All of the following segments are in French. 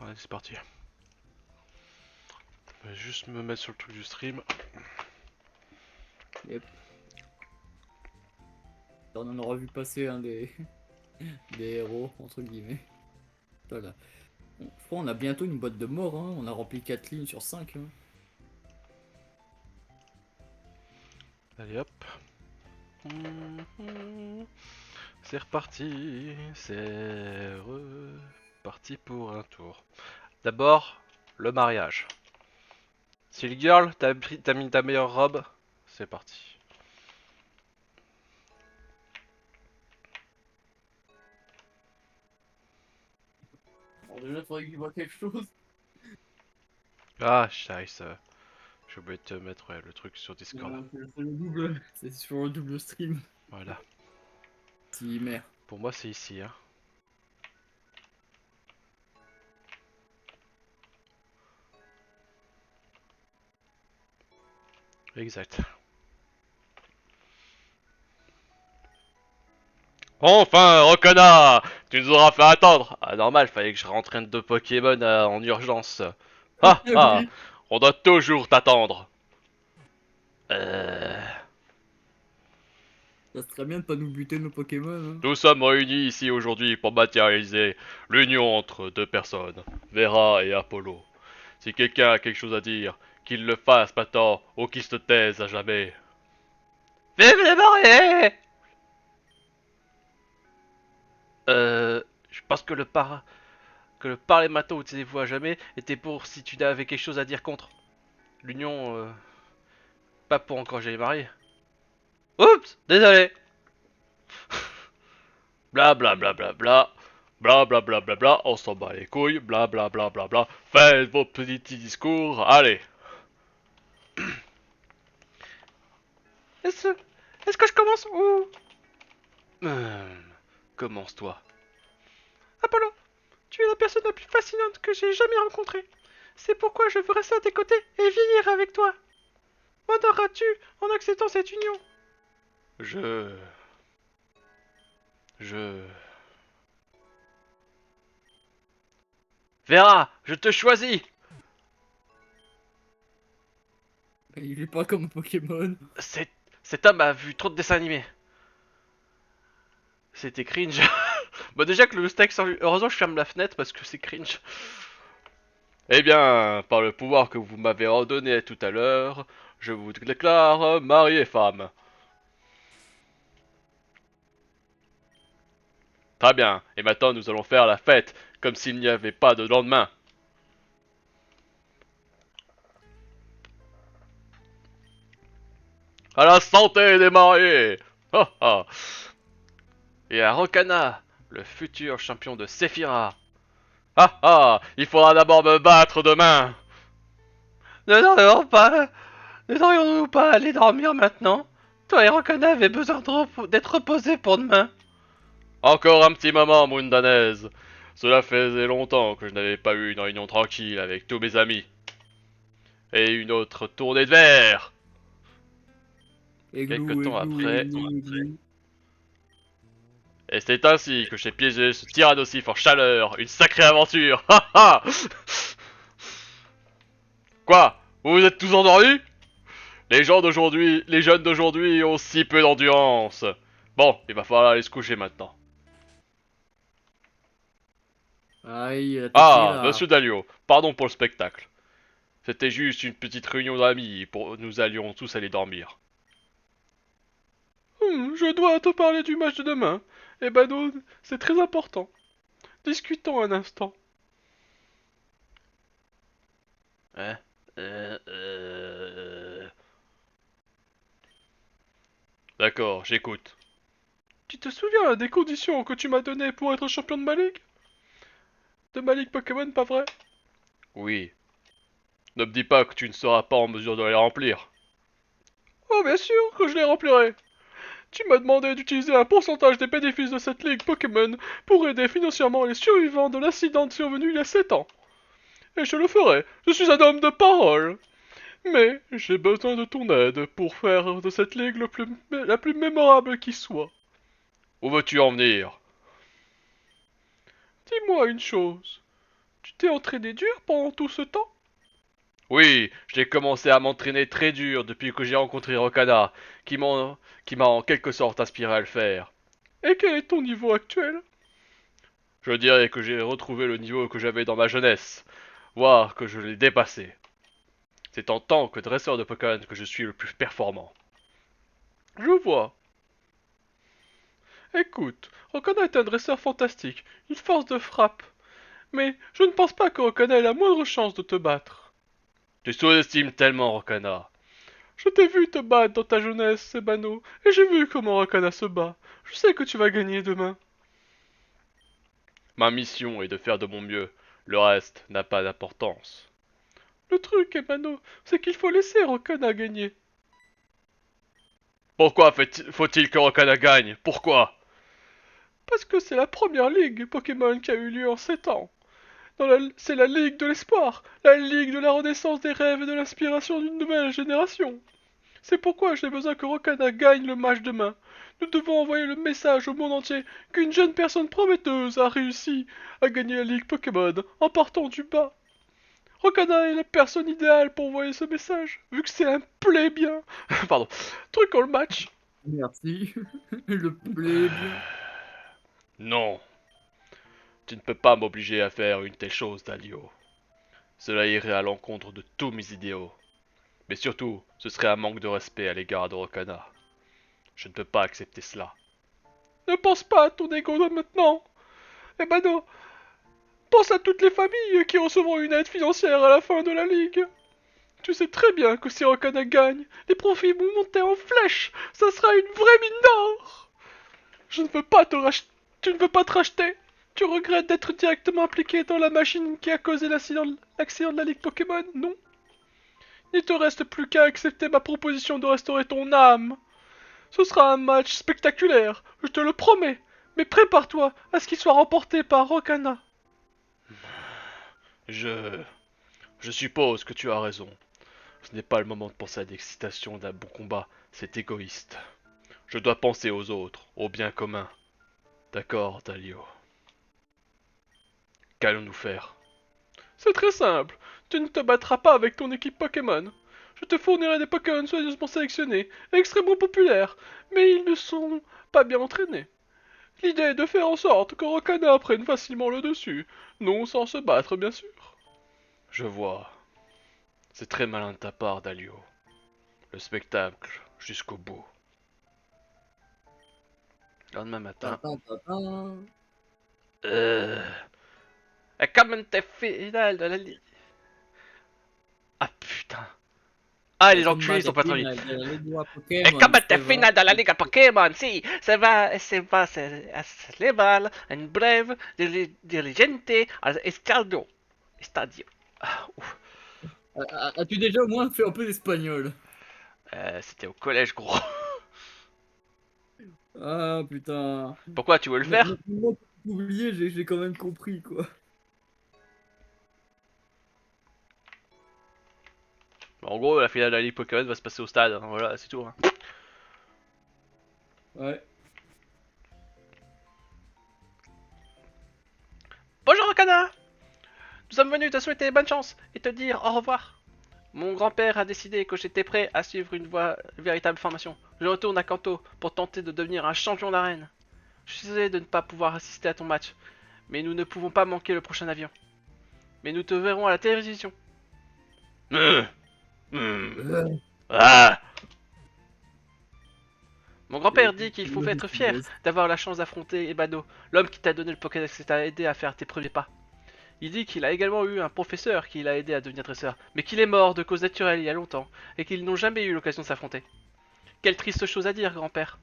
Allez, c'est parti. Je vais juste me mettre sur le truc du stream. Yep. On en aura vu passer un des, des héros, entre guillemets. Voilà. Bon, je crois qu'on a bientôt une boîte de mort, hein. On a rempli 4 lignes sur 5. Hein. Allez hop. C'est reparti. C'est reparti pour un tour. D'abord, le mariage. Silly Girl, t'as mis ta meilleure robe. C'est parti. Alors déjà, il faudrait qu'il voit quelque chose. Ah, scheiße. J'ai oublié de te mettre le truc sur Discord. Non, c'est le double. C'est sur le double stream. Voilà. Si, merde. Pour moi, c'est ici. Hein. Exact. Enfin, Rokona! Tu nous auras fait attendre! Ah, normal, fallait que je rentraîne deux Pokémon en urgence. Ah Ah ah! oui. On doit toujours t'attendre! Euh... Ça serait bien de pas nous buter nos Pokémon. Hein. Nous sommes réunis ici aujourd'hui pour matérialiser l'union entre deux personnes, Vera et Apollo. Si quelqu'un a quelque chose à dire, qu'il le fasse maintenant ou qu'il se taise à jamais. Vive les mariés! Je pense que le parler maintenant ou taisez-vous à jamais était pour si tu avais quelque chose à dire contre l'union, pas pour encourager les mariés. Oups, désolé. Bla bla bla bla bla. Bla bla bla bla bla, on s'en bat les couilles, bla bla bla bla bla. Faites vos petits discours, allez. Est-ce est-ce que je commence ou commence-toi. Apollo, tu es la personne la plus fascinante que j'ai jamais rencontrée. C'est pourquoi je veux rester à tes côtés et vieillir avec toi. M'honoreras-tu en acceptant cette union? Je... Je... Vera, je te choisis. Il est pas comme un Pokémon. Cet homme a vu trop de dessins animés. C'était cringe. Bah déjà que le steak sort... Heureusement je ferme la fenêtre parce que c'est cringe. Eh bien, par le pouvoir que vous m'avez ordonné tout à l'heure, je vous déclare mari et femme. Très bien, et maintenant nous allons faire la fête, comme s'il n'y avait pas de lendemain. À la santé des mariés. Ha ha. Et à Rokana, le futur champion de Sephira. Ah ah, il faudra d'abord me battre demain. Ne devrions-nous pas aller dormir maintenant? Toi et Rokana avez besoin d'être reposés pour demain. Encore un petit moment, Mundanaise. Cela faisait longtemps que je n'avais pas eu une réunion tranquille avec tous mes amis. Et une autre tournée de verre. Quelque Églou, temps églou, après, églou, églou. et c'est ainsi que j'ai piégé ce tyrannosif en chaleur. Une sacrée aventure. Ha ha. Quoi? Vous vous êtes tous endormis? Les jeunes d'aujourd'hui ont si peu d'endurance. Bon, il va falloir aller se coucher maintenant. Aïe, la Ah, tequila. monsieur Dalio, pardon pour le spectacle. C'était juste une petite réunion d'amis pour nous allions tous aller dormir. Je dois te parler du match de demain. Eh ben non, c'est très important. Discutons un instant. Hein? D'accord, j'écoute. Tu te souviens des conditions que tu m'as données pour être champion de ma ligue? De ma ligue Pokémon, pas vrai? Oui. Ne me dis pas que tu ne seras pas en mesure de les remplir. Oh, bien sûr que je les remplirai. Tu m'as demandé d'utiliser un pourcentage des bénéfices de cette ligue Pokémon pour aider financièrement les survivants de l'incident survenu il y a 7 ans. Et je le ferai. Je suis un homme de parole. Mais j'ai besoin de ton aide pour faire de cette ligue la plus mémorable qui soit. Où veux-tu en venir? Dis-moi une chose. Tu t'es entraîné dur pendant tout ce temps? Oui, j'ai commencé à m'entraîner très dur depuis que j'ai rencontré Rokana, qui m'en- qui m'a en quelque sorte inspiré à le faire. Et quel est ton niveau actuel? Je dirais que j'ai retrouvé le niveau que j'avais dans ma jeunesse, voire que je l'ai dépassé. C'est en tant que dresseur de Pokémon que je suis le plus performant. Je vois. Écoute, Rokana est un dresseur fantastique, une force de frappe. Mais je ne pense pas que Rokana ait la moindre chance de te battre. Tu sous-estimes tellement Rokana. Je t'ai vu te battre dans ta jeunesse, Sebano, et j'ai vu comment Rokana se bat. Je sais que tu vas gagner demain. Ma mission est de faire de mon mieux. Le reste n'a pas d'importance. Le truc, Ebano, c'est qu'il faut laisser Rokana gagner. Pourquoi faut-il que Rokana gagne? Pourquoi? Parce que c'est la première ligue Pokémon qui a eu lieu en 7 ans. C'est la ligue de l'espoir, la ligue de la renaissance des rêves et de l'inspiration d'une nouvelle génération. C'est pourquoi j'ai besoin que Rokana gagne le match demain. Nous devons envoyer le message au monde entier qu'une jeune personne prometteuse a réussi à gagner la ligue Pokémon en partant du bas. Rokana est la personne idéale pour envoyer ce message, vu que c'est un plébien. Pardon. Truc en le match. Merci. Le plébien. Non, tu ne peux pas m'obliger à faire une telle chose, Dalio. Cela irait à l'encontre de tous mes idéaux. Mais surtout, ce serait un manque de respect à l'égard de Rokana. Je ne peux pas accepter cela. Ne pense pas à ton ego de maintenant. Eh ben non, pense à toutes les familles qui recevront une aide financière à la fin de la ligue. Tu sais très bien que si Rokana gagne, les profits vont monter en flèche. Ça sera une vraie mine d'or. Je ne veux pas te racheter. Tu ne veux pas te racheter. Tu regrettes d'être directement impliqué dans la machine qui a causé l'accident de la Ligue Pokémon, non? Il ne te reste plus qu'à accepter ma proposition de restaurer ton âme. Ce sera un match spectaculaire, je te le promets. Mais prépare-toi à ce qu'il soit remporté par Rokana. Je... Je suppose que tu as raison. Ce n'est pas le moment de penser à l'excitation d'un bon combat, c'est égoïste. Je dois penser aux autres, au bien commun. D'accord, Dalio. Qu'allons-nous faire? C'est très simple. Tu ne te battras pas avec ton équipe Pokémon. Je te fournirai des Pokémon soigneusement sélectionnés, extrêmement populaires, mais ils ne sont pas bien entraînés. L'idée est de faire en sorte que Rokana prenne facilement le dessus, non sans se battre bien sûr. Je vois. C'est très malin de ta part, Dalio. Le spectacle jusqu'au bout. Lendemain matin. Tintin, tintin. Euh... La communauté finale de la Ligue. Ah putain. Ah les enculés ils sont pas trop vite. E Pokémon, communauté se va. finale de la Liga Pokémon, si, se va se levar en breve dirigente al estadio. Ah, ouf. As-tu déjà au moins fait un peu d'espagnol? C'était au collège gros. Ah putain. Pourquoi tu veux le faire? Moi, pour oublier, j'ai quand même compris quoi. En gros la finale de la Ligue Pokémon va se passer au stade, hein, voilà c'est tout. Hein. Ouais. Bonjour Okada. Nous sommes venus te souhaiter bonne chance et te dire au revoir. Mon grand-père a décidé que j'étais prêt à suivre une véritable formation. Je retourne à Kanto pour tenter de devenir un champion d'arène. Je suis désolé de ne pas pouvoir assister à ton match, mais nous ne pouvons pas manquer le prochain avion. Mais nous te verrons à la télévision. Ah. Mon grand-père dit qu'il faut être fier d'avoir la chance d'affronter Ebado, l'homme qui t'a donné le Pokédex et t'a aidé à faire tes premiers pas. Il dit qu'il a également eu un professeur qui l'a aidé à devenir dresseur, mais qu'il est mort de cause naturelle il y a longtemps, et qu'ils n'ont jamais eu l'occasion de s'affronter. Quelle triste chose à dire, grand-père.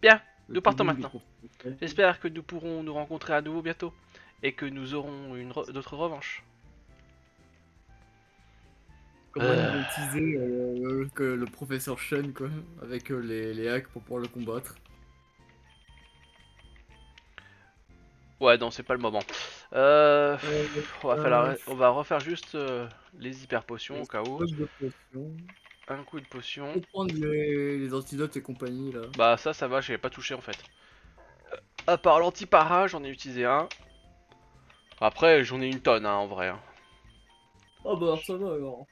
Bien, nous partons maintenant. J'espère que nous pourrons nous rencontrer à nouveau bientôt, et que nous aurons d'autres revanches. Comment ils vont utiliser que le professeur Shen quoi, avec les hacks pour pouvoir le combattre. Ouais, non, c'est pas le moment. Euh, On va refaire juste les hyper potions au cas où. de potion. Un coup de potion. Faut prendre les antidotes et compagnie là. Bah ça va, j'avais pas touché en fait. À part l'anti-para, j'en ai utilisé un. Après, j'en ai une tonne, hein, en vrai. Hein. Ah bah ça va alors.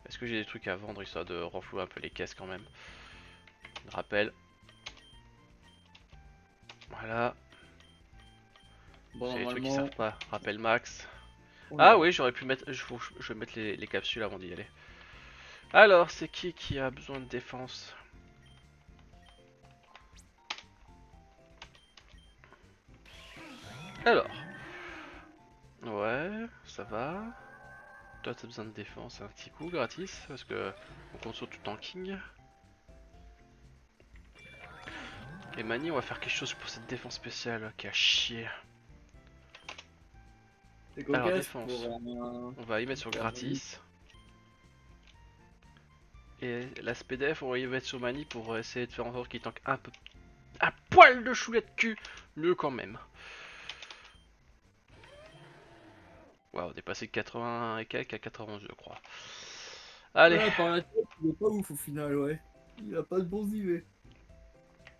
Est-ce que j'ai des trucs à vendre histoire de renflouer un peu les caisses quand même? Rappel. Voilà. Bon, C'est des trucs qui normalement, servent pas. Rappel max. on est Ah bon. oui, j'aurais pu mettre. Je vais mettre les capsules avant d'y aller. Alors, c'est qui a besoin de défense? Alors. Ouais, ça va. Toi, t'as besoin de défense un petit coup gratis parce que on compte sur tout tanking. Et Mani, on va faire quelque chose pour cette défense spéciale qui a chier. C'est Alors, cocasse défense. pour On va y mettre sur pour un- gratis. Et l'aspect def, on va y mettre sur Mani pour essayer de faire en sorte qu'il tank un peu. Un poil de choulet de cul, mieux quand même. Waouh, on est passé de 80 et quelques à 91, je crois. Allez. Ouais, par la tête, il est pas ouf au final, ouais. Il a pas de bons IV.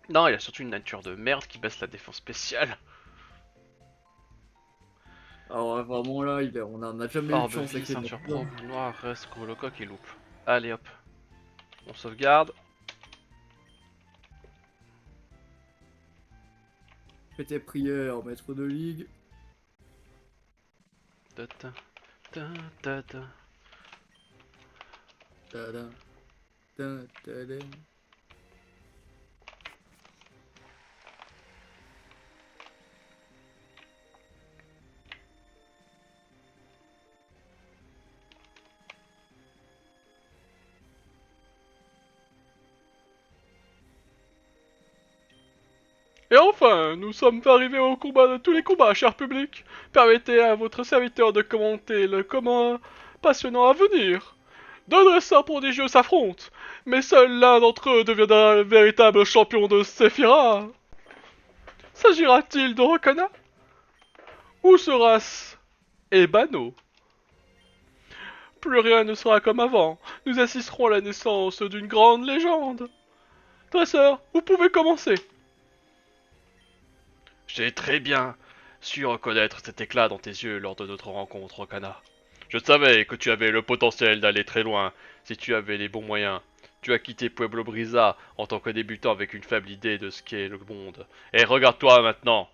Non, il a surtout une nature de merde qui baisse la défense spéciale. Alors vraiment là, on en a jamais eu de Orbe chance vie, avec les ceinture Nocturnes. pro, boule noire, reste, coque et loupe. Allez hop, on sauvegarde. Fais tes prières, maître de ligue. Ta ta ta ta ta. Tadam, tadam. Et enfin, nous sommes arrivés au combat de tous les combats, cher public. Permettez à votre serviteur de commenter le combat passionnant à venir. Deux dresseurs prodigieux s'affrontent, mais seul l'un d'entre eux deviendra le véritable champion de Sephira. S'agira-t-il de Rokana ou sera-ce Ebano? Plus rien ne sera comme avant. Nous assisterons à la naissance d'une grande légende. Dresseur, vous pouvez commencer. J'ai très bien su reconnaître cet éclat dans tes yeux lors de notre rencontre, Rokana. Je savais que tu avais le potentiel d'aller très loin si tu avais les bons moyens. Tu as quitté Pueblo Brisa en tant que débutant avec une faible idée de ce qu'est le monde. Et regarde-toi maintenant.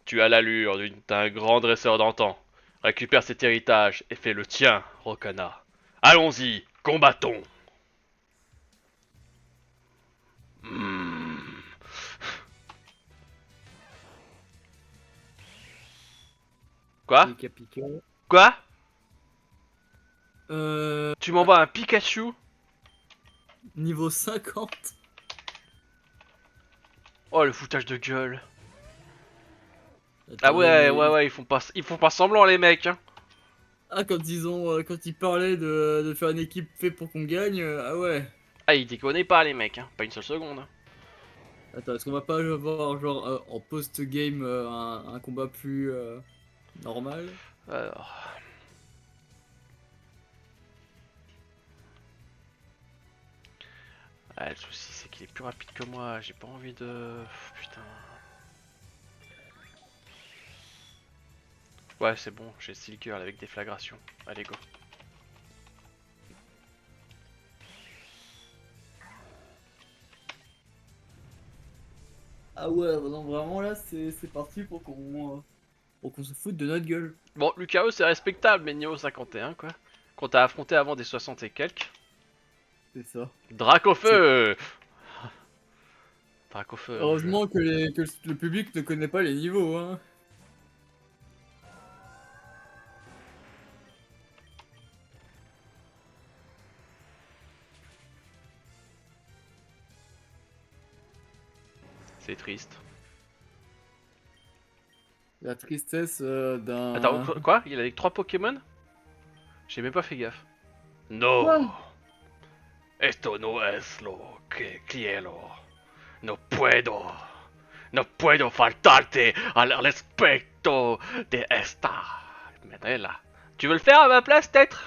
Tu as l'allure d'un grand dresseur d'antan. Récupère cet héritage et fais le tien, Rokana. Allons-y, combattons. Hmm. Quoi? Pika Pika. Quoi? Euh, Tu m'envoies un Pikachu? Niveau 50. Oh, le foutage de gueule. Ah Attendez, ouais, mais ouais, ouais, ils font pas semblant les mecs, hein. ah quand ils parlaient de faire une équipe faite pour qu'on gagne, ah ouais. Ah, ils déconnaient pas les mecs, hein. Pas une seule seconde. Hein. Attends, est-ce qu'on va pas avoir genre en post-game un combat plus normal? Alors, ah, le souci c'est qu'il est plus rapide que moi. J'ai pas envie de. Putain. Ouais, c'est bon, j'ai Steel Girl avec déflagration. Allez, go. Ah ouais, non, vraiment là, c'est parti pour qu'on se foute de notre gueule. Bon, Lucao c'est respectable, mais niveau 51 quoi. Qu'on t'a affronté avant des 60 et quelques. C'est ça. C'est Dracofeu. Dracofeu, heureusement que le public ne connaît pas les niveaux, hein. c'est triste. La tristesse Attends, d'un. quoi? Il a avec 3 Pokémon? J'ai même pas fait gaffe. No. Quoi? Esto no es lo que quiero. No puedo. No puedo faltarte al respeto de esta manera. Tu veux le faire à ma place, peut-être?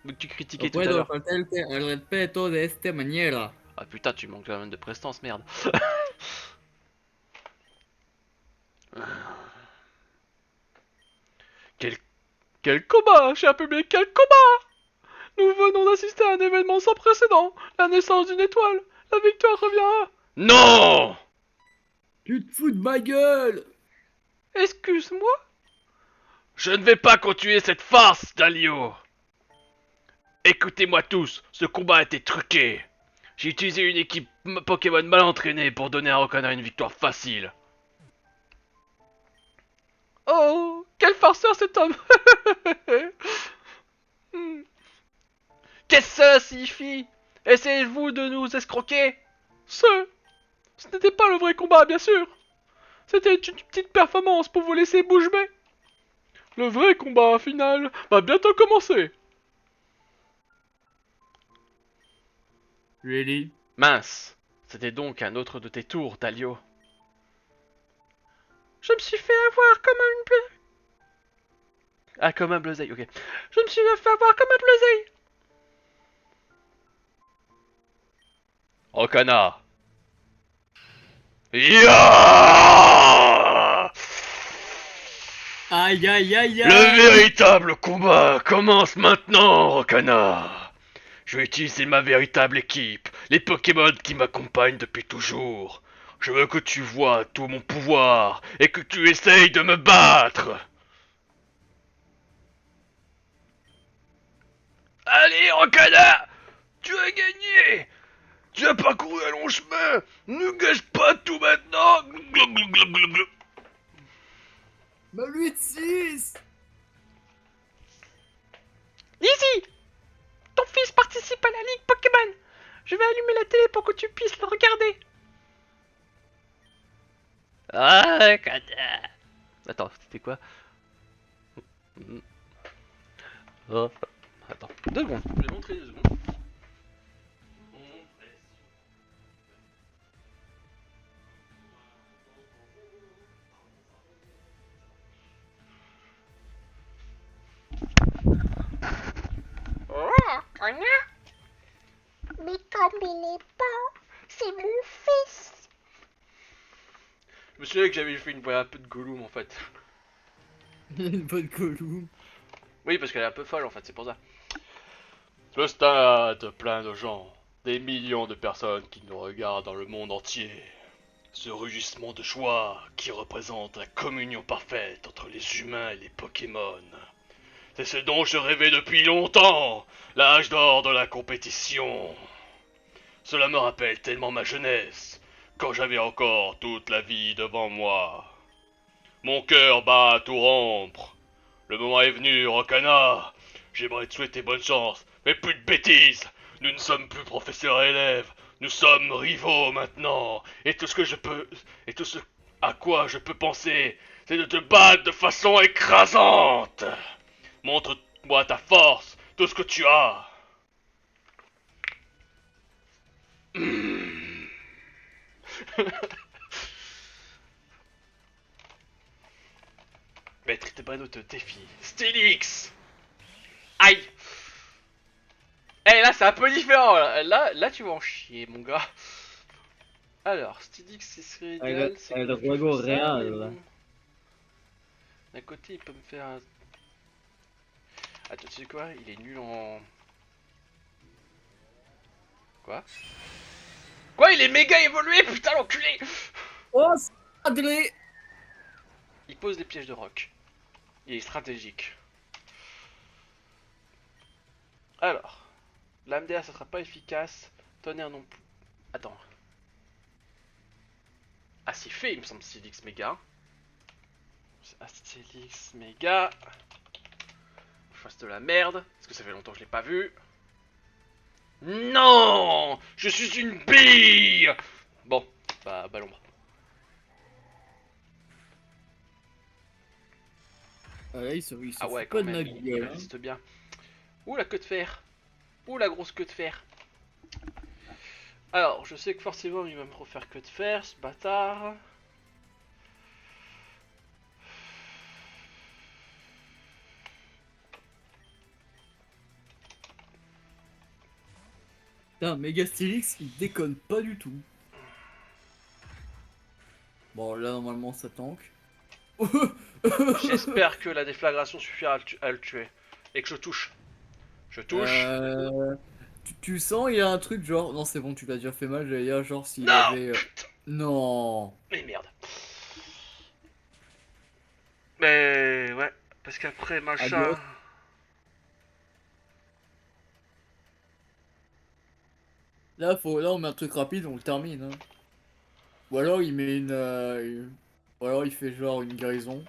Vu que tu No critiquais tout à puedo l'heure. faltarte el respeto de esta manera. Ah putain, tu manques quand même de prestance, merde. Quel combat, cher public, quel combat! Nous venons d'assister à un événement sans précédent, la naissance d'une étoile. La victoire revient à... Non! Tu te fous de ma gueule! Excuse-moi? Je ne vais pas continuer cette farce, Dalio. Écoutez-moi tous, ce combat a été truqué. J'ai utilisé une équipe Pokémon mal entraînée pour donner à Rokana une victoire facile. Oh, quel farceur cet homme! Qu'est-ce que cela signifie? Essayez-vous de nous escroquer? Ce n'était pas le vrai combat, bien sûr. C'était une petite performance pour vous laisser bouche bée. Le vrai combat final va bientôt commencer. Really? Mince, c'était donc un autre de tes tours, Dalio. Je me suis fait avoir comme une bleuseille. Ah, comme un bleuseille, ok. Je me suis fait avoir comme un bleuseille. Rokana. Ya! Aïe aïe aïe Le aïe! véritable combat commence maintenant, Rokana. Je vais utiliser ma véritable équipe, les Pokémon qui m'accompagnent depuis toujours. Je veux que tu vois tout mon pouvoir et que tu essayes de me battre. Allez, Rokana, tu as gagné. Tu as parcouru un long chemin. Ne gâche pas tout maintenant. Ma 8-6! Lizzie, ton fils participe à la Ligue Pokémon. Je vais allumer la télé pour que tu puisses le regarder. Ah, Rokana. Attends, c'était quoi? Oh, attends, 2 secondes. Je vais montrer 2 secondes. Oh, connard! Mais comme il est pas, c'est mon fils. Je me souviens que j'avais fait une voix un peu de Gollum en fait. Une bonne Gollum. Oui, parce qu'elle est un peu folle en fait, c'est pour ça. Ce stade, plein de gens, des millions de personnes qui nous regardent dans le monde entier. Ce rugissement de joie qui représente la communion parfaite entre les humains et les Pokémon. C'est ce dont je rêvais depuis longtemps, l'âge d'or de la compétition. Cela me rappelle tellement ma jeunesse, quand j'avais encore toute la vie devant moi. Mon cœur bat à tout rompre. Le moment est venu, Rokana. J'aimerais te souhaiter bonne chance, mais plus de bêtises. Nous ne sommes plus professeurs et élèves. Nous sommes rivaux maintenant. Et tout ce à quoi je peux penser, c'est de te battre de façon écrasante. Montre-moi ta force, tout ce que tu as. Maître Tebano te défie. Stylix. Aïe. Eh là c'est un peu différent là tu vas en chier mon gars. Alors Stylix c'est serait idéal, c'est El que je Juego fasse ça, mais Real. bon. D'un côté il peut me faire un... Attends tu sais quoi, il est nul en... Quoi? Quoi, il est méga évolué, putain l'enculé. Oh, Adré! Il pose des pièges de roc. Il est stratégique. Alors, lame d'air ça sera pas efficace. Tonnerre non plus. Attends. Ah c'est fait il me semble Stylix méga. Stylix méga. Je fasse de la merde, parce que ça fait longtemps que je l'ai pas vu. Non, je suis une bille. Bon, bah l'ombre. Ah là, il se Ah ouais, fout quand pas de même, ma il gueule. Hein. résiste bien. Ouh la queue de fer. Ouh la grosse queue de fer. Alors, je sais que forcément il va me refaire queue de fer, ce bâtard. Putain, Megastylix, il déconne pas du tout. Bon, là, normalement, ça tank. J'espère que la déflagration suffira à le tuer. Et que je touche. Je touche. Tu sens, il y a un truc genre. Non, c'est bon, tu l'as déjà fait mal. Il y a genre s'il Non. avait. Non. Mais merde. Mais ouais. Parce qu'après, machin... Adios. Là, on met un truc rapide, on le termine. Hein. Ou alors, il met Ou alors, il fait genre une guérison.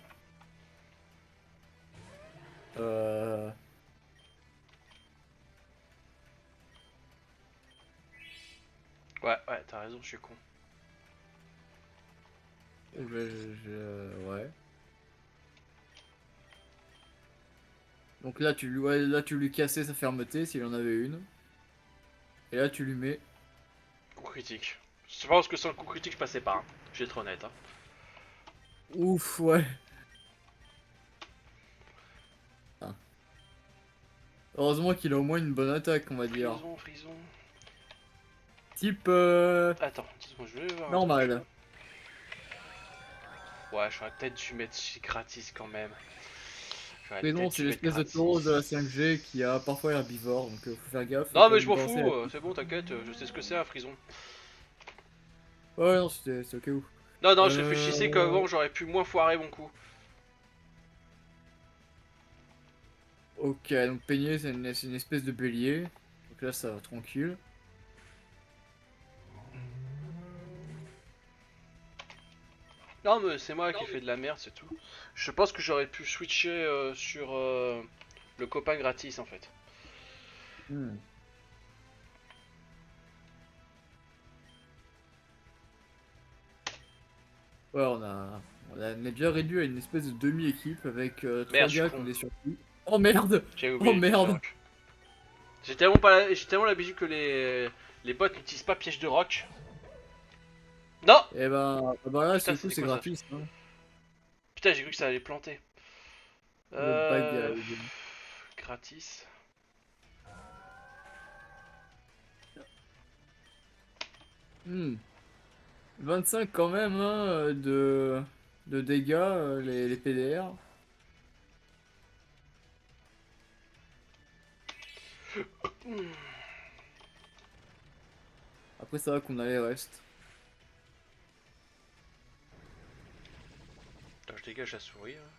Euh. Ouais, ouais, t'as raison, je suis con. Ouais. Donc là, là, tu lui cassais sa fermeté s'il en avait une. Et là, tu lui mets. Coup critique. Je pense que sans le coup critique, je passais pas. Hein. Je vais être honnête. Hein. Ouf, ouais. Ah. Heureusement qu'il a au moins une bonne attaque, on va dire. Frison, frison. Type Attends, 10 secondes, je vais voir un truc. normal. Ouais, j'aurais peut-être dû mettre gratis quand même. J'aurais Mais non, peut-être c'est dû mettre l'espèce de taureau de la gratis. 5G qui a parfois herbivore, donc faut faire gaffe, faut Non, pas mais je lui m'en balancer la... fous, c'est bon, t'inquiète, je sais ce que c'est un frison. Ouais, non, c'est au cas où. Non, non, je réfléchissais Euh... comment j'aurais pu moins foirer mon coup. Ok, donc peigner, c'est une espèce de bélier. Donc là, ça va tranquille. Non, mais c'est moi qui ai fait de la merde, c'est tout. Je pense que j'aurais pu switcher sur le copain gratis en fait. Hmm. Ouais, on a déjà réduit à une espèce de demi-équipe avec trois Merde, je suis gars qui con. ont des surplus. Oh merde! J'ai Oh oublié les pièges de merde! rock. J'ai tellement l'habitude que les bots n'utilisent pas pièges de rock. Non. Et ben là, Putain, ce coup, c'était c'est quoi ça? gratuit. Hein. Putain, j'ai cru que ça allait planter. Le bag. Gratis. Hmm. 25 quand même hein, de dégâts, les PDR. Après, ça va qu'on a les restes. Attends, je dégage la souris. Hein.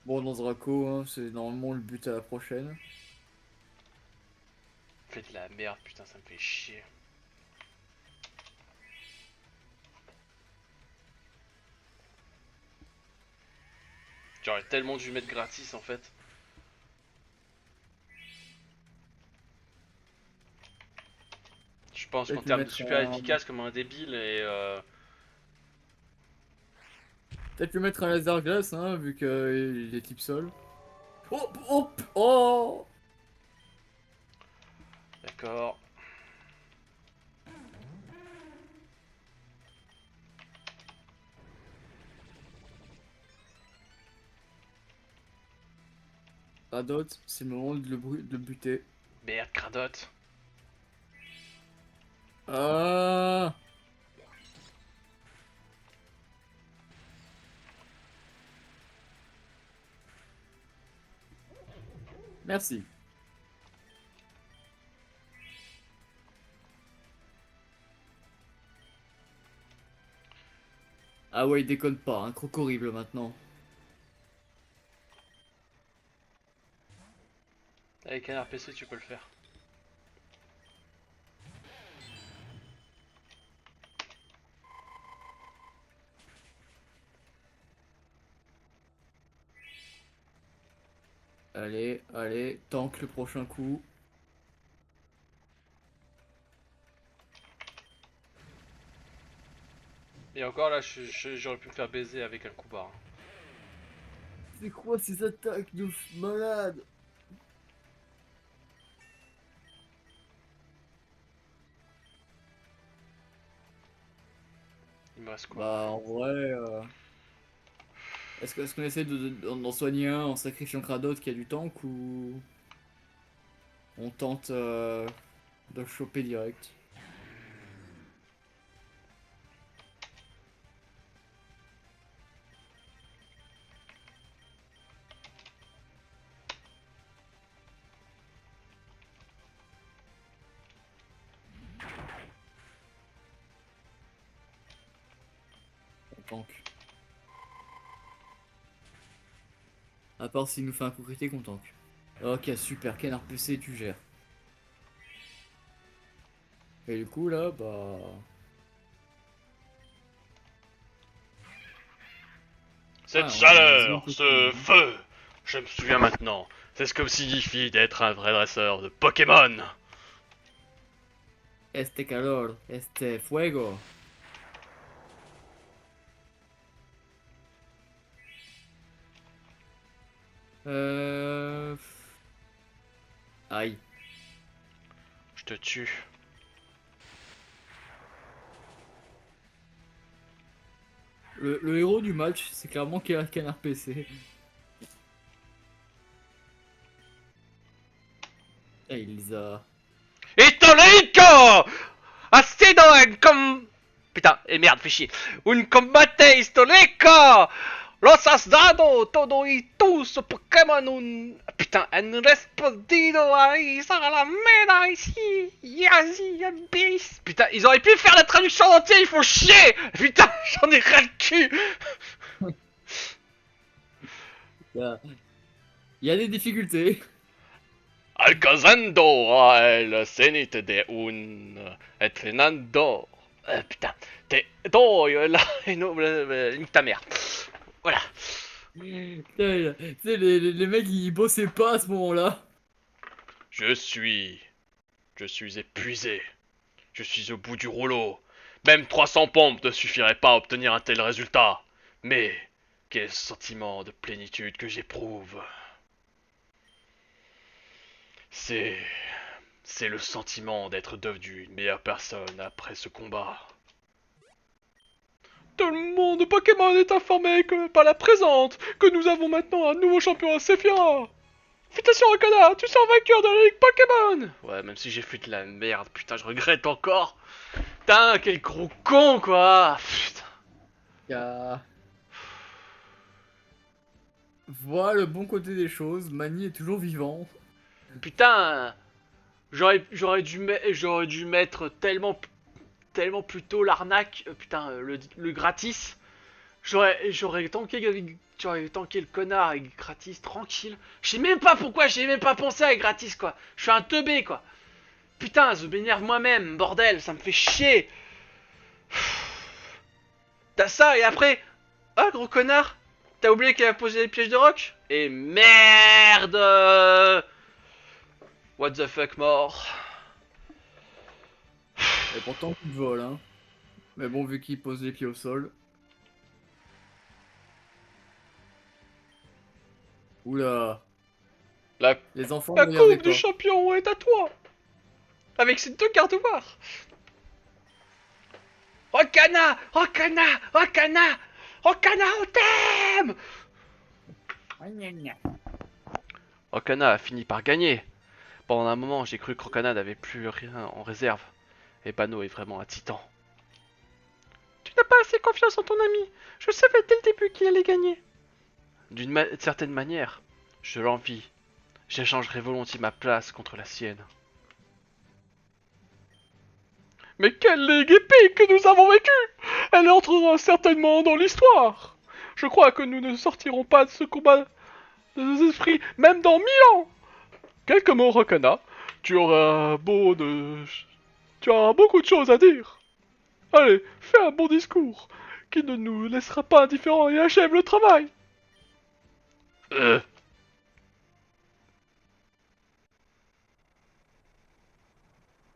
Bon, dans Draco, hein, c'est normalement le but à la prochaine. Fait de la merde, putain, ça me fait chier. J'aurais tellement dû mettre gratis en fait. Je pense qu'en Peut-être lui termes de mettre super un... efficace comme un débile et Peut-être lui mettre un laser glace, hein, vu qu'il est type sol. Oh, oh, oh! d'accord. Radot, c'est le moment de le buter. Merde, cradote. Ah! Merci. Ah ouais, il déconne pas, un croc horrible maintenant. Avec un RPC, tu peux le faire. Allez, allez, tank le prochain coup. Et encore là, j'aurais pu me faire baiser avec un coup barre. C'est quoi ces attaques de malade? Il me reste quoi? Bah en vrai, est-ce qu'on essaie d'en soigner un en sacrifiant Kradot qui a du tank ou on tente de le choper direct? tank. À part s'il nous fait un coup critique, on tank. Ok, super, Canard PC, tu gères. Et du coup, là, bah... Cette Ah, on a zéro chaleur, ce Pokémon. feu, je me souviens maintenant. C'est ce que signifie d'être un vrai dresseur de Pokémon. Este calor, este fuego. Euh... Aïe. Je te tue. Le héros du match, c'est clairement Canard PC. Et il les a... Histolico! Ha sido un Putain, et merde, fais chier. Un combate histórico! Los has dado todo y tus Pokémon un... Putain, un respondido ahí a la mera ici. Yazi, bis. Putain, ils auraient pu faire la traduction en entier, ils font chier! Putain, j'en ai ras le cul! Il y a des difficultés. Alcazando a el cenit de un entrenador. Putain, t'es... Oh, là, non, nique ta mère. Voilà. Putain, tu sais, les mecs, ils bossaient pas à ce moment-là. Je suis épuisé. Je suis au bout du rouleau. Même 300 pompes ne suffiraient pas à obtenir un tel résultat. Mais quel sentiment de plénitude que j'éprouve. C'est... C'est le sentiment d'être devenu une meilleure personne après ce combat. Tout le monde Pokémon est informé que par la présente que nous avons maintenant un nouveau champion à Sephiroth. Félicitations Akana, tu sors vainqueur de la Ligue Pokémon. Ouais, même si j'ai fait de la merde, putain, je regrette encore. Putain, quel gros con, quoi. Putain. Vois le bon côté des choses, Mani est toujours vivant. Putain, j'aurais dû mettre tellement plus tôt l'arnaque, putain, le gratis. J'aurais tanké le connard avec gratis, tranquille. Je sais même pas pourquoi, j'ai même pas pensé à gratis, quoi. Je suis un teubé, quoi. Putain, je m'énerve moi-même, bordel, ça me fait chier. T'as ça, et après... Ah, gros connard, t'as oublié qu'elle a posé les pièges de roc. Et merde. What the fuck, mort. Et pourtant, il vole, hein. Mais bon, vu qu'il pose les pieds au sol. Oula. La, Les enfants, la ne regardez coupe du pas. champion est à toi. Avec ces deux gardevoirs. Rokana, Rokana, Rokana, Rokana, on t'aime. Rokana a fini par gagner. Pendant un moment, j'ai cru que Rokana n'avait plus rien en réserve. Et Bano est vraiment un titan. Tu n'as pas assez confiance en ton ami. Je savais dès le début qu'il allait gagner. D'une certaine manière, je l'envie. J'échangerai volontiers ma place contre la sienne. Mais quelle ligue épique que nous avons vécue! Elle entrera certainement dans l'histoire. Je crois que nous ne sortirons pas de ce combat de nos esprits, même dans 1000 ans. Quelques mots, Rokana. Tu auras beaucoup de choses à dire. Allez, fais un bon discours, qui ne nous laissera pas indifférents et achève le travail.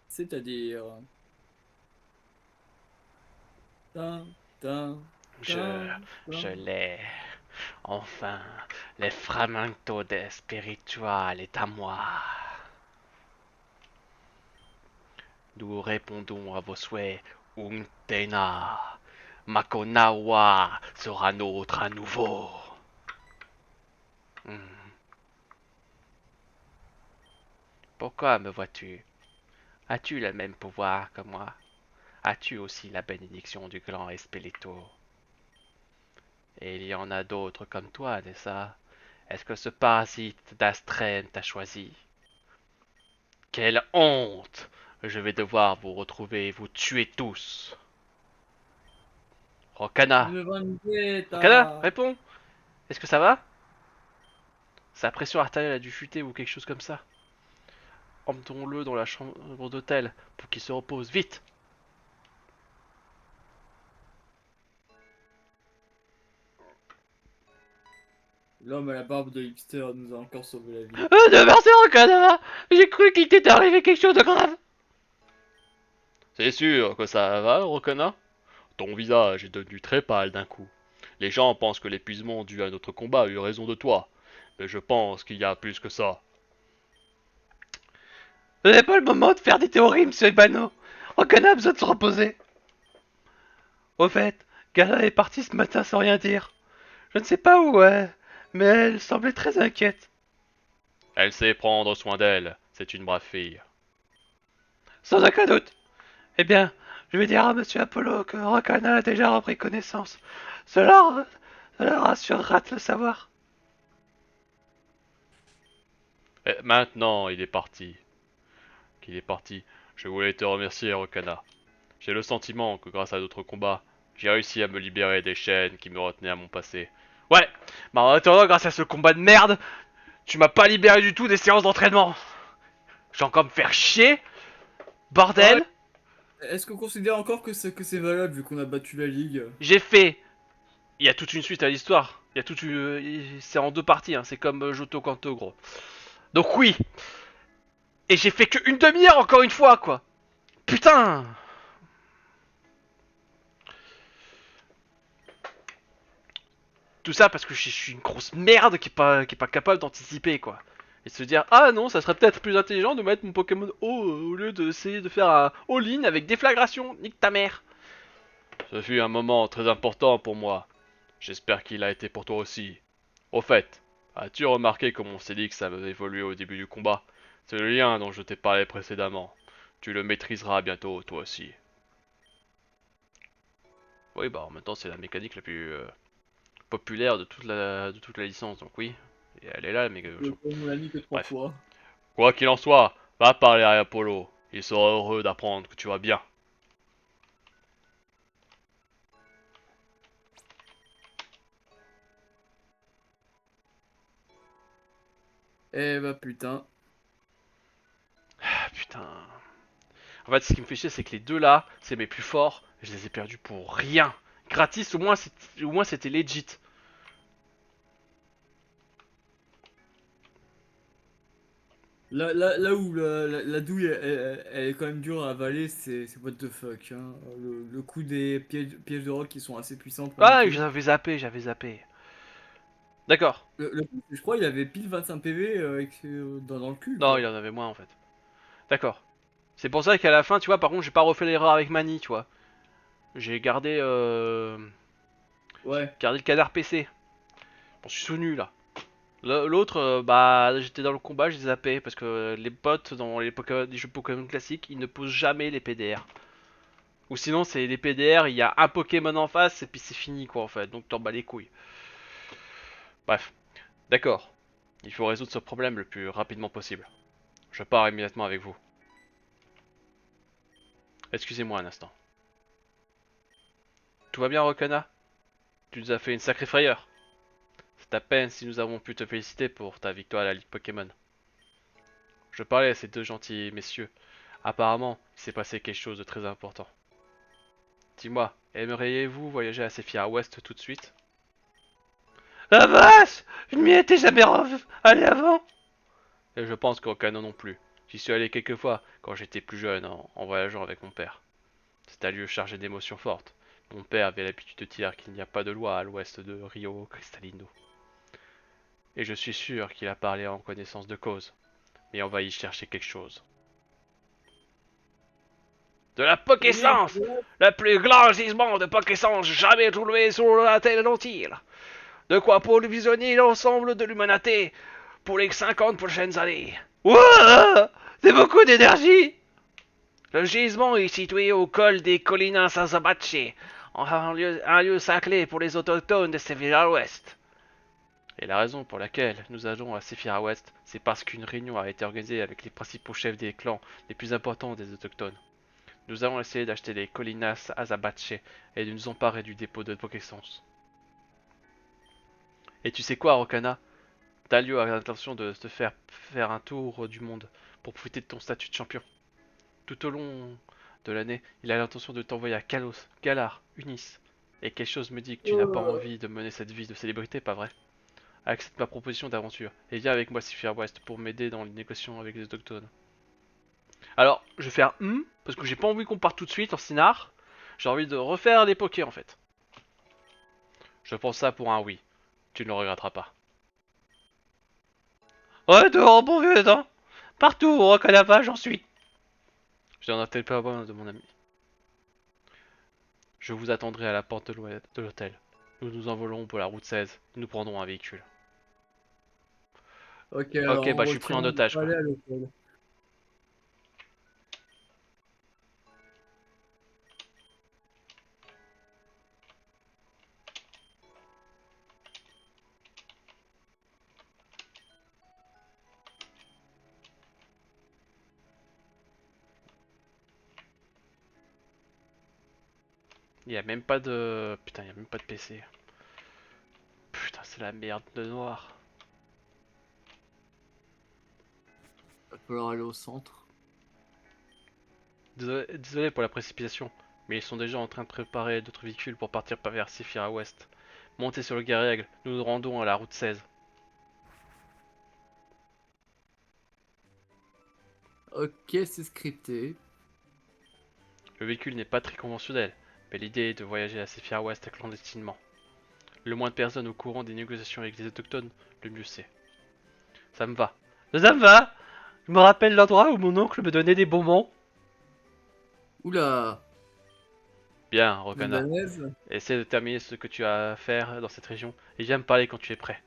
C'est-à-dire... Tin, tin, tin, Je tin. l'ai. Enfin, le fragmento de spiritual est à moi. Nous répondons à vos souhaits, Untena. Makonawa sera nôtre à nouveau. Hmm. Pourquoi me vois-tu? As-tu le même pouvoir que moi? As-tu aussi la bénédiction du grand Espelito? Et il y en a d'autres comme toi, n'est-ce pas? Est-ce que ce parasite d'Astren t'a choisi? Quelle honte! Je vais devoir vous retrouver et vous tuer tous. Rokana. Une Rokana, vendetta. réponds. Est-ce que ça va? Sa pression artérielle a dû chuter ou quelque chose comme ça. Emmenons-le dans la chambre d'hôtel pour qu'il se repose vite. L'homme à la barbe de hipster nous a encore sauvé la vie. De merci Rokana. J'ai cru qu'il t'était arrivé quelque chose de grave. C'est sûr que ça va, Rokana? Ton visage est devenu très pâle d'un coup. Les gens pensent que l'épuisement dû à notre combat a eu raison de toi. Mais je pense qu'il y a plus que ça. Ce n'est pas le moment de faire des théories, monsieur Ebano. Rokana a besoin de se reposer. Au fait, Gala est partie ce matin sans rien dire. Je ne sais pas où est, mais elle semblait très inquiète. Elle sait prendre soin d'elle. C'est une brave fille. Sans aucun doute. Eh bien, je vais dire à monsieur Apollo que Rokana a déjà repris connaissance. Cela rassurera de le savoir. Et maintenant, il est parti. Qu'il est parti. Je voulais te remercier, Rokana. J'ai le sentiment que grâce à d'autres combats, j'ai réussi à me libérer des chaînes qui me retenaient à mon passé. Ouais, mais en attendant, grâce à ce combat de merde, tu m'as pas libéré du tout des séances d'entraînement. Je vais encore me faire chier, Ouais. bordel. Est-ce qu'on considère encore que c'est valable vu qu'on a battu la ligue? J'ai fait. Il y a toute une suite à l'histoire. Il y a toute c'est en deux parties, hein. C'est comme Joto Kanto, gros. Donc oui. Et j'ai fait que une demi-heure encore une fois, quoi. Putain. Tout ça parce que je suis une grosse merde qui est pas capable d'anticiper, quoi. Et se dire, ah non, ça serait peut-être plus intelligent de mettre mon Pokémon haut au lieu d'essayer de faire un all-in avec déflagration. Nique ta mère. Ce fut un moment très important pour moi. J'espère qu'il a été pour toi aussi. Au fait, as-tu remarqué comment Célix a évolué au début du combat? C'est le lien dont je t'ai parlé précédemment. Tu le maîtriseras bientôt, toi aussi. Oui, bah en même temps, c'est la mécanique la plus populaire de toute la licence, donc oui. Et elle est là, la mécanique. On l'a mis que 3 Bref. fois. Quoi qu'il en soit, va parler à Apollo. Il sera heureux d'apprendre que tu vas bien. Eh bah putain. Ah putain. En fait, ce qui me fait chier, c'est que les deux là, c'est mes plus forts. Je les ai perdus pour rien. Gratis, au moins c'était legit. Là où la douille elle est quand même dure à avaler, c'est what the fuck. Hein. Le coup des pièges de rock qui sont assez puissants pour Ah, niquer. j'avais zappé, j'avais zappé. D'accord. Je crois il avait pile 25 PV dans le cul Non, quoi. il en avait moins en fait. D'accord. C'est pour ça qu'à la fin, tu vois, par contre, j'ai pas refait l'erreur avec Mani, tu vois. J'ai Ouais. gardé le canard PC. Je m'en suis souvenu là. L'autre, bah, j'étais dans le combat, j'ai zappé parce que les bots dans les jeux Pokémon classiques, ils ne posent jamais les PDR. Ou sinon, c'est les PDR, il y a un Pokémon en face et puis c'est fini quoi en fait. Donc t'en bats les couilles. Bref, d'accord. Il faut résoudre ce problème le plus rapidement possible. Je pars immédiatement avec vous. Excusez-moi un instant. Tout va bien, Rokana? Tu nous as fait une sacrée frayeur. C'est à peine si nous avons pu te féliciter pour ta victoire à la Ligue Pokémon. Je parlais à ces deux gentils messieurs. Apparemment, il s'est passé quelque chose de très important. Dis-moi, aimeriez-vous voyager à Sephira West tout de suite? La vache! Je ne m'y étais jamais allé avant! Et je pense qu'au canon non plus. J'y suis allé quelques fois quand j'étais plus jeune en voyageant avec mon père. C'est un lieu chargé d'émotions fortes. Mon père avait l'habitude de dire qu'il n'y a pas de loi à l'ouest de Rio Cristalino. Et je suis sûr qu'il a parlé en connaissance de cause. Mais on va y chercher quelque chose. De la Oui. Pokéessence! Le plus grand gisement de Pokéessence jamais trouvé sur la terre entière. De quoi visionner l'ensemble de l'humanité pour les 50 prochaines années. Wouah! C'est beaucoup d'énergie! Le gisement est situé au col des collines Sazabache, un lieu sacré pour les autochtones de Sephira West. Et la raison pour laquelle nous allons à Sephira West, c'est parce qu'une réunion a été organisée avec les principaux chefs des clans les plus importants des autochtones. Nous avons essayé d'acheter les Colinas Azabache et de nous emparer du dépôt de Pokéessence. Et tu sais quoi, Rokana? Talio a l'intention de te faire un tour du monde pour profiter de ton statut de champion. Tout au long de l'année, il a l'intention de t'envoyer à Kalos, Galar, Unis. Et quelque chose me dit que tu n'as pas envie de mener cette vie de célébrité, pas vrai? Accepte ma proposition d'aventure et viens avec moi Saphir West pour m'aider dans les négociations avec les autochtones. Alors, je vais faire parce que j'ai pas envie qu'on parte tout de suite en scénar. J'ai envie de refaire les pokés en fait. Je pense ça pour un oui. Tu ne le regretteras pas. Ouais, dehors, bon vieux temps. Partout, au Rocanava, j'en suis. Je n'en appelle pas loin de mon ami. Je vous attendrai à la porte de l'hôtel. Nous nous envolerons pour la route 16. Nous prendrons un véhicule. Ok, alors Ok, on bah je suis pris retient, en on otage va quoi. aller à l'hôtel. Il y a même pas de... Putain, il y a même pas de PC. Putain, c'est la merde de noir. Il va falloir aller au centre. Désolé pour la précipitation, mais ils sont déjà en train de préparer d'autres véhicules pour partir vers Sephira Ouest. Montez sur le Garaigle, nous nous rendons à la route 16. Ok, c'est scripté. Le véhicule n'est pas très conventionnel, mais l'idée est de voyager à Sephira Ouest clandestinement. Le moins de personnes au courant des négociations avec les autochtones, le mieux c'est. Ça me va. Ça me va. Je me rappelle l'endroit où mon oncle me donnait des bonbons. Oula, Bien, Rokana. Zambanaise. Essaie de terminer ce que tu as à faire dans cette région et viens me parler quand tu es prêt.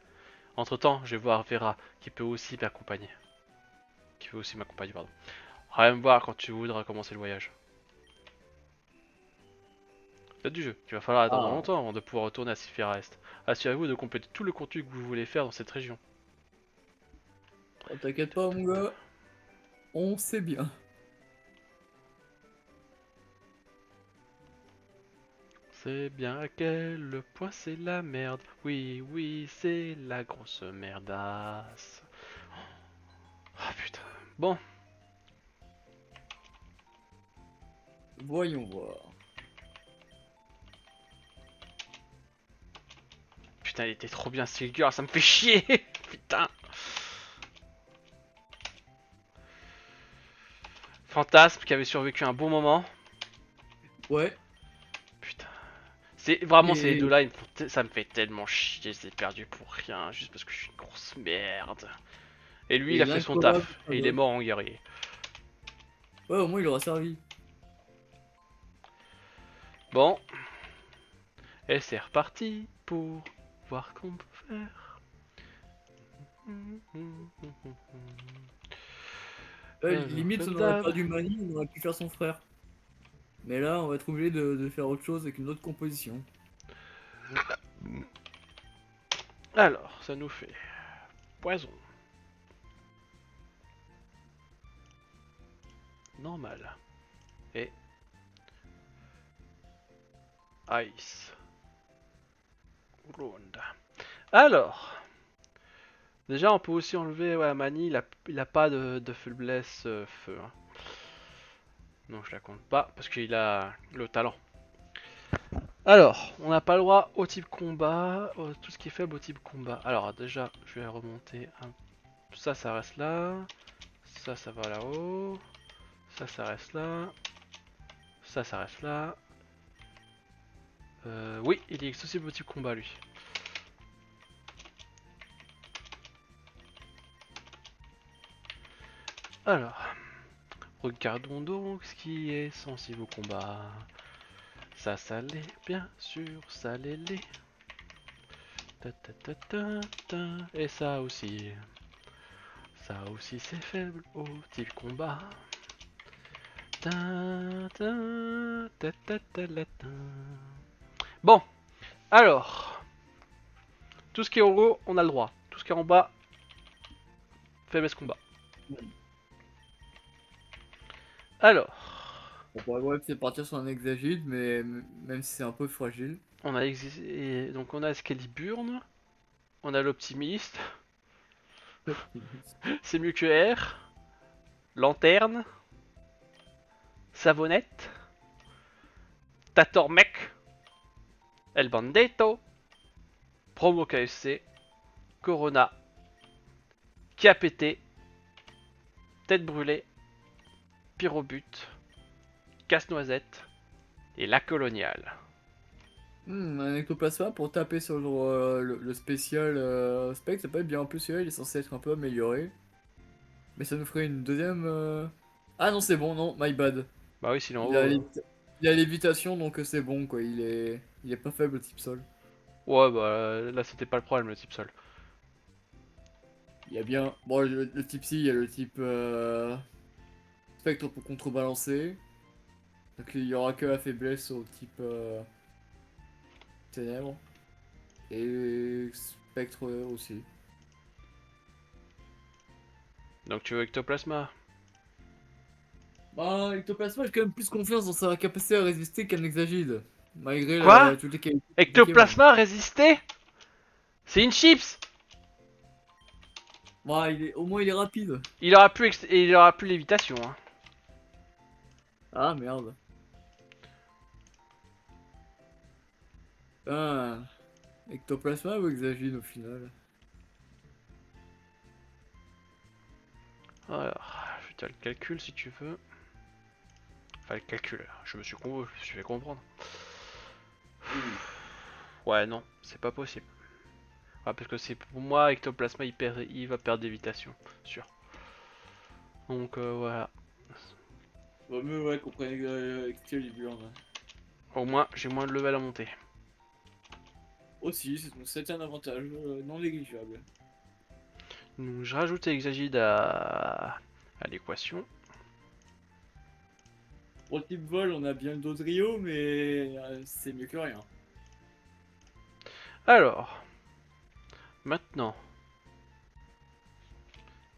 Entre temps, je vais voir Vera qui peut aussi m'accompagner. Pardon. Viens me voir quand tu voudras commencer le voyage. Date du jeu, il va falloir attendre Ah, longtemps avant de pouvoir retourner à Sephira Est. Assurez-vous de compléter tout le contenu que vous voulez faire dans cette région. oh, t'inquiète pas, mon gars. On sait bien. C'est bien à quel point c'est la merde. Oui, oui, c'est la grosse merdasse. Ah putain. Bon, Voyons voir. putain, il était trop bien ce figure, ça me fait chier. Putain. Fantasme qui avait survécu un bon moment. Ouais. Putain. C'est vraiment ces Et, deux-là, ça me fait tellement chier, c'est perdu pour rien, juste parce que je suis une grosse merde. Et lui, il et a fait son l'incollable taf, et il est Travel. mort en guerrier. Ouais, au moins il aura servi. Bon, et c'est reparti pour voir qu'on peut faire. Alors, Limite, comme on aurait d'hab. perdu Mani, on aurait pu faire son frère. Mais là, on va être obligé de faire autre chose avec une autre composition. Alors, ça nous fait poison. Normal. Et ice. Round. Alors, déjà on peut aussi enlever ouais, Mani, il a pas de faiblesse feu. Hein. Donc je la compte pas parce qu'il a le talent. Alors, on n'a pas le droit au type combat, tout ce qui est faible au type combat. Alors déjà, je vais remonter un... Ça reste là. Ça va là-haut. Ça reste là. Ça reste là. Oui, il est accessible au type combat lui. Alors, regardons donc ce qui est sensible au combat. Ça l'est, bien sûr, ça l'est. Ta ta ta ta ta. Et ça aussi. Ça aussi c'est faible au type combat. Ta ta ta ta ta la ta. Bon, alors. Tout ce qui est en haut, on a le droit. Tout ce qui est en bas, faiblesse combat. Alors. On pourrait ouais, peut-être partir sur un Exagite, mais même si c'est un peu fragile. On a donc on a Excaliburne, on a l'Optimiste, c'est mieux que R, Lanterne, Savonnette, Tatormec, El Bandito, Promo KFC, Corona, KPT, Tête Brûlée, Pyrobut, Casse-Noisette et La Coloniale. Un ectoplasma pour taper sur le spécial spec, ça peut être bien. En plus, celui-là, il est censé être un peu amélioré. Mais ça nous ferait une deuxième. Ah non, c'est bon, non, my bad. Bah oui, sinon Il haut. a, il a lévitation, donc c'est bon, quoi. Il est pas faible type sol. Ouais, bah là c'était pas le problème, le type sol. Il y a bien. Bon, le type C, il y a le type spectre pour contrebalancer. Donc il y aura que la faiblesse au type ténèbres. Et spectre aussi. Donc tu veux Ectoplasma? Bah, Ectoplasma, j'ai quand même plus confiance dans sa capacité à résister qu'un Exagide. Malgré Quoi? toutes les qualités du Pokémon. Ectoplasma résister? C'est une chips! Bah, au moins il est rapide. Il aura plus lévitation. Hein. Ah merde. Ah, Ectoplasma ou Exagide au final? Alors, je vais te le calcul si tu veux. Enfin, le calcul, je me suis fait comprendre. Ouais, non, c'est pas possible. Ouais, parce que c'est pour moi, Ectoplasma il va perdre d'évitation, sûr. Donc voilà. Vaut mieux ouais qu'on prenne Excalibur. Ouais. Au moins, j'ai moins de level à monter. Aussi, c'est un avantage non négligeable. Donc je rajoute Exagide à l'équation. Pour le type vol, on a bien le Dodrio, mais c'est mieux que rien. Alors, maintenant,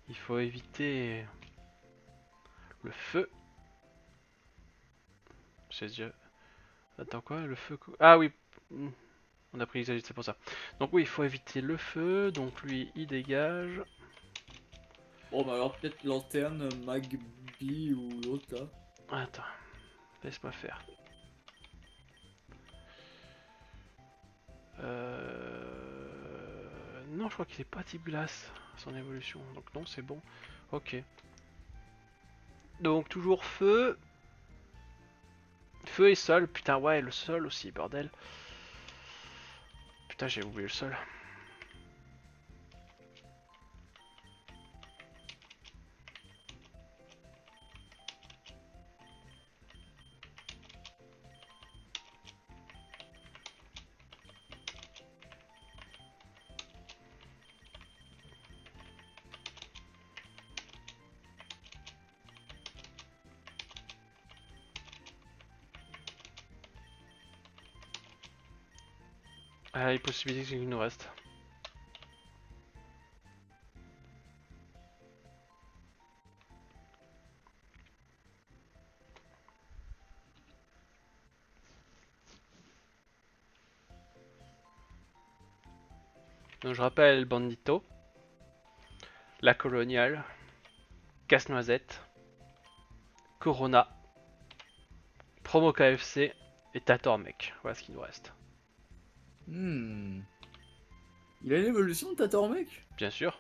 il faut éviter le feu. C'est déjà... Attends quoi, le feu... Ah oui, on a pris Exagide, c'est pour ça. Donc oui, il faut éviter le feu, donc lui, il dégage. Bon bah alors peut-être Lanterne, Magby ou l'autre là. Attends, laisse-moi faire. Non, je crois qu'il est pas type glace, son évolution. Donc non, c'est bon. Ok. Donc toujours feu. Feu et sol. Putain, ouais, le sol aussi, bordel. Putain, j'ai oublié le sol. Ah, les possibilités qu'il nous reste. Donc je rappelle Bandito, la coloniale, Casse-Noisette, Corona, Promo KFC et Tatormec. Voilà ce qu'il nous reste. Hmm. Il a une évolution de Tatormec? Bien sûr.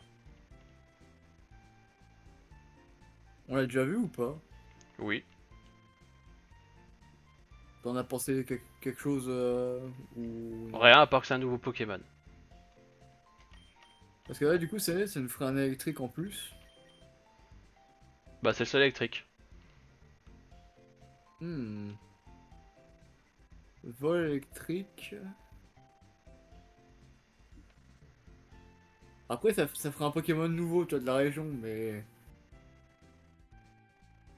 On l'a déjà vu ou pas? Oui. T'en as pensé quelque chose ou non? Rien à part que c'est un nouveau Pokémon. Parce que là du coup ça nous ferait un électrique en plus. Bah c'est le seul électrique. Hmm. Vol électrique. Après ça ferait un Pokémon nouveau, toi, de la région, mais...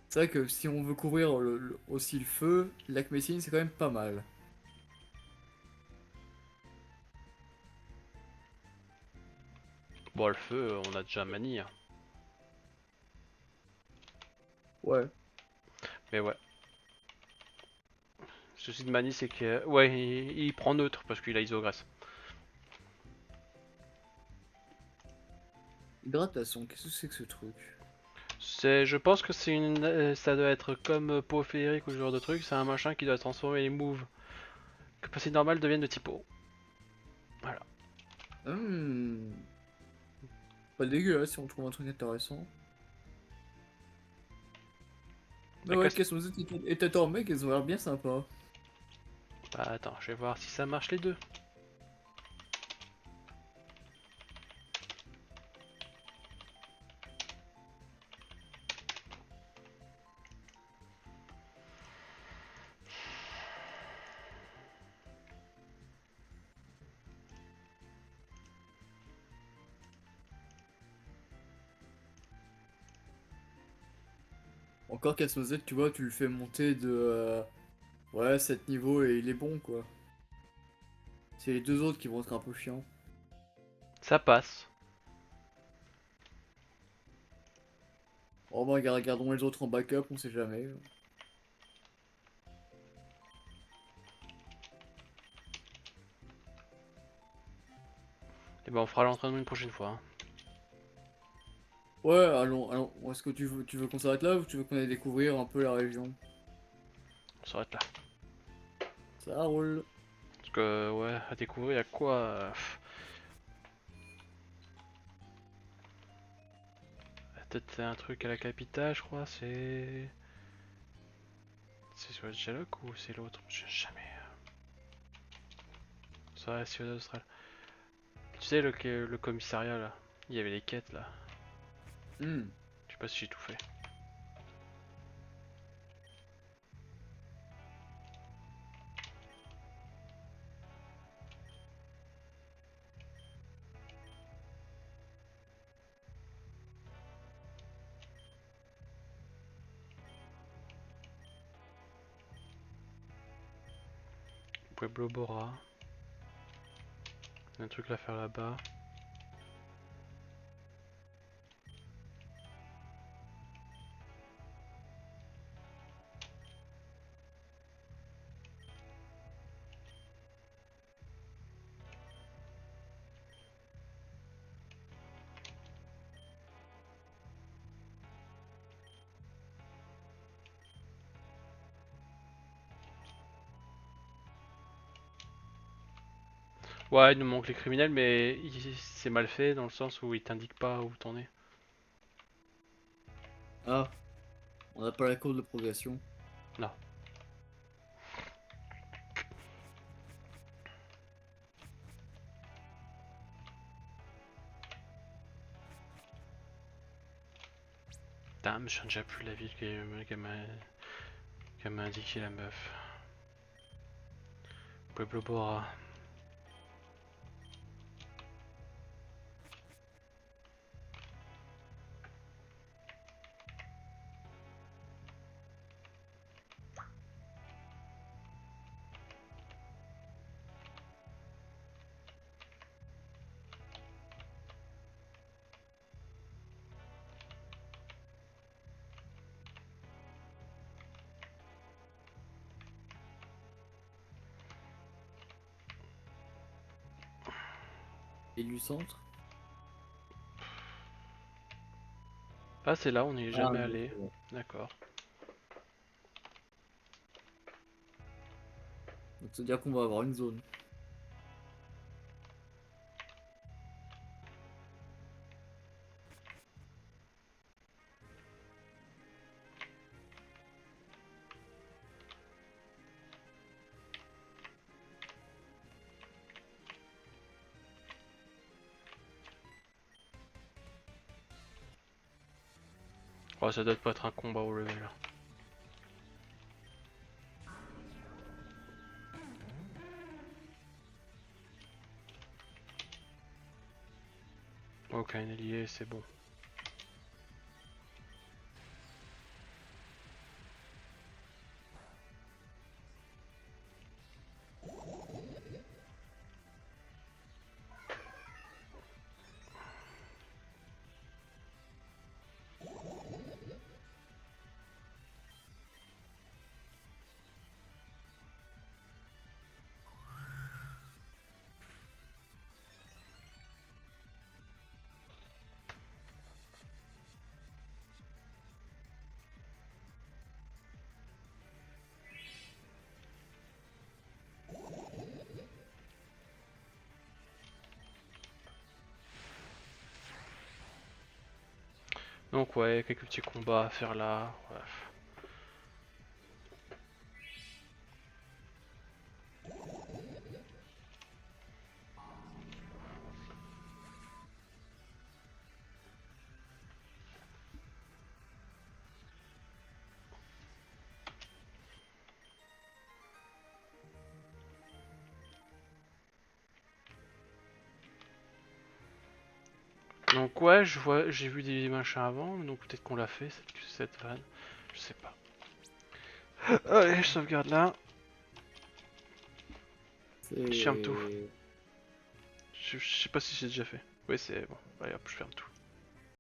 C'est vrai que si on veut couvrir aussi le feu, Lac Messine c'est quand même pas mal. Bon, le feu, on a déjà Mani. Hein. Ouais. Mais ouais. souci de Mani, c'est que. Ouais, il prend neutre parce qu'il a isogresse. Hydratation, qu'est-ce que c'est que ce truc? Je pense que c'est une. Ça doit être comme peau féerique ou ce genre de truc. C'est un machin qui doit transformer les moves capacité normale deviennent de type eau. Voilà. Hmm. Pas dégueulasse si on trouve un truc intéressant. Mais La ouais, casse- Casse-Noisette et Tator mec, elles ont l'air bien sympas. Bah attends, je vais voir si ça marche les deux. Encore Casse-Noisette, tu vois, tu le fais monter de ouais, 7 niveaux et il est bon quoi. C'est les deux autres qui vont être un peu chiants. Ça passe. Bon, bah, regardons les autres en backup, on sait jamais. Et ben on fera l'entraînement une prochaine fois. Hein. Ouais, allons. Est-ce que tu veux qu'on s'arrête là ou tu veux qu'on aille découvrir un peu la région? On s'arrête là. Ça roule. Parce que ouais, à découvrir, il y a quoi peut-être un truc à la capitale, je crois. C'est sur le Sherlock ou c'est l'autre? Je sais jamais. Ça reste sur l'Austral. Tu sais, le commissariat là, il y avait les quêtes là. Hmm. Je sais pas si j'ai tout fait. Pueblo Bora. Il y a un truc à faire là-bas. Ouais, il nous manque les criminels, mais c'est mal fait dans le sens où il t'indique pas où t'en es. Ah, on n'a pas la courbe de progression. Non. Putain, mais je me souviens déjà plus de la ville qu'elle m'a indiqué la meuf. Pueblo Bora. Et du centre? Ah, c'est là, on n'y est Ah, jamais oui, allé. c'est bon. D'accord. Donc ça veut dire qu'on va avoir une zone. Oh, ça doit pas être un combat au level. Aucun allié, c'est bon. Donc ouais, quelques petits combats à faire là. Ouais. Donc ouais, j'ai vu des machins avant, donc peut-être qu'on l'a fait cette vanne, je sais pas. Allez, je sauvegarde là, je ferme tout. C'est... Je sais pas si j'ai déjà fait. Oui, c'est bon. Allez hop, je ferme tout.